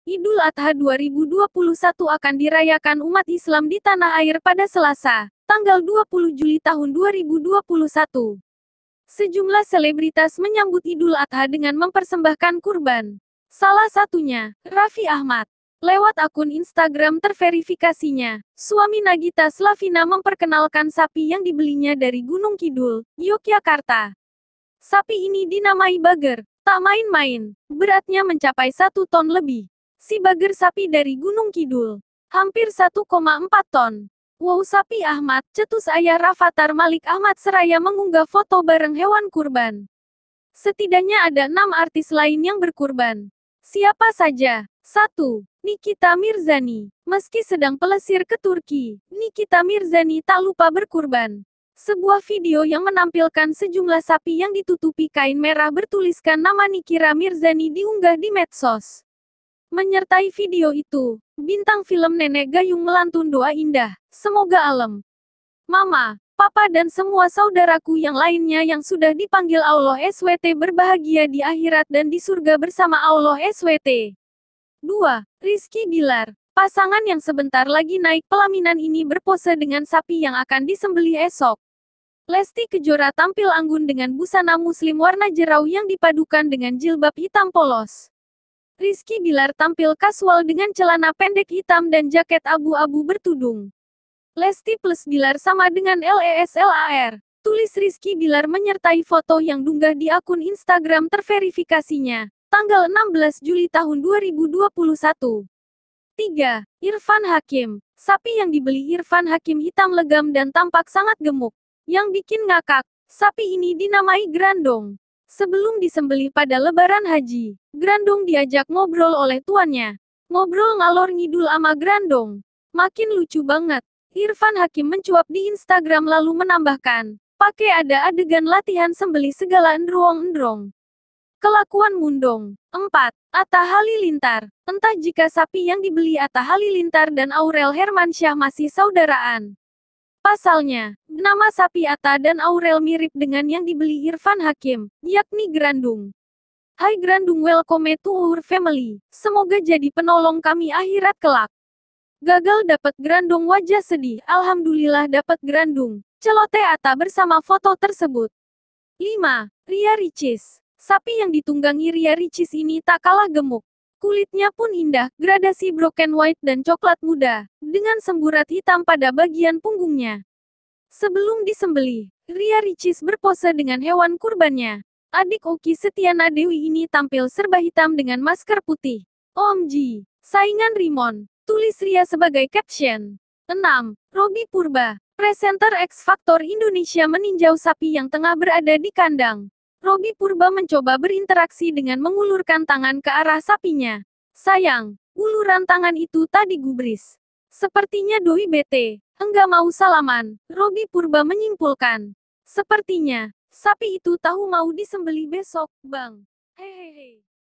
Idul Adha 2021 akan dirayakan umat Islam di tanah air pada Selasa, tanggal 20 Juli tahun 2021. Sejumlah selebritas menyambut Idul Adha dengan mempersembahkan kurban. Salah satunya, Raffi Ahmad. Lewat akun Instagram terverifikasinya, suami Nagita Slavina memperkenalkan sapi yang dibelinya dari Gunung Kidul, Yogyakarta. Sapi ini dinamai Bager, tak main-main, beratnya mencapai 1 ton lebih. Si Bager sapi dari Gunung Kidul, hampir 1,4 ton. Wow, sapi Ahmad, cetus ayah Rafathar Malik Ahmad seraya mengunggah foto bareng hewan kurban. Setidaknya ada 6 artis lain yang berkurban. Siapa saja? 1. Nikita Mirzani. Meski sedang pelesir ke Turki, Nikita Mirzani tak lupa berkurban. Sebuah video yang menampilkan sejumlah sapi yang ditutupi kain merah bertuliskan nama Nikita Mirzani diunggah di medsos. Menyertai video itu, bintang film Nenek Gayung melantun doa indah, semoga alam, Mama, Papa dan semua saudaraku yang lainnya yang sudah dipanggil Allah SWT berbahagia di akhirat dan di surga bersama Allah SWT. 2. Rizky Bilar. Pasangan yang sebentar lagi naik pelaminan ini berpose dengan sapi yang akan disembelih esok. Lesti Kejora tampil anggun dengan busana muslim warna jerau yang dipadukan dengan jilbab hitam polos. Rizky Bilar tampil kasual dengan celana pendek hitam dan jaket abu-abu bertudung. Lesti plus Bilar sama dengan LESLAR. Tulis Rizky Bilar menyertai foto yang diunggah di akun Instagram terverifikasinya, tanggal 16 Juli tahun 2021. 3. Irfan Hakim. Sapi yang dibeli Irfan Hakim hitam legam dan tampak sangat gemuk. Yang bikin ngakak, sapi ini dinamai Grandong. Sebelum disembelih pada Lebaran Haji, Grandong diajak ngobrol oleh tuannya. Ngobrol ngalor ngidul ama Grandong. Makin lucu banget. Irfan Hakim mencuap di Instagram lalu menambahkan, pakai ada adegan latihan sembelih segala endrong-endrong. Kelakuan Mundong. 4. Atta Halilintar. Entah jika sapi yang dibeli Atta Halilintar dan Aurel Hermansyah masih saudaraan. Pasalnya, nama sapi Atta dan Aurel mirip dengan yang dibeli Irfan Hakim, yakni Grandung. Hai Grandung, welcome to our family. Semoga jadi penolong kami akhirat kelak. Gagal dapat Grandung, wajah sedih. Alhamdulillah dapat Grandung. Celote Atta bersama foto tersebut. 5. Ria Ricis. Sapi yang ditunggangi Ria Ricis ini tak kalah gemuk. Kulitnya pun indah, gradasi broken white dan coklat muda, dengan semburat hitam pada bagian punggungnya. Sebelum disembelih, Ria Ricis berpose dengan hewan kurbannya. Adik Oki Setiana Dewi ini tampil serba hitam dengan masker putih. OMG, saingan Rimon, tulis Ria sebagai caption. 6. Robby Purba. Presenter X Factor Indonesia meninjau sapi yang tengah berada di kandang. Robby Purba mencoba berinteraksi dengan mengulurkan tangan ke arah sapinya. Sayang, uluran tangan itu tak digubris. Sepertinya doi bete, enggak mau salaman, Robby Purba menyimpulkan. Sepertinya, sapi itu tahu mau disembelih besok, Bang. Hehehe.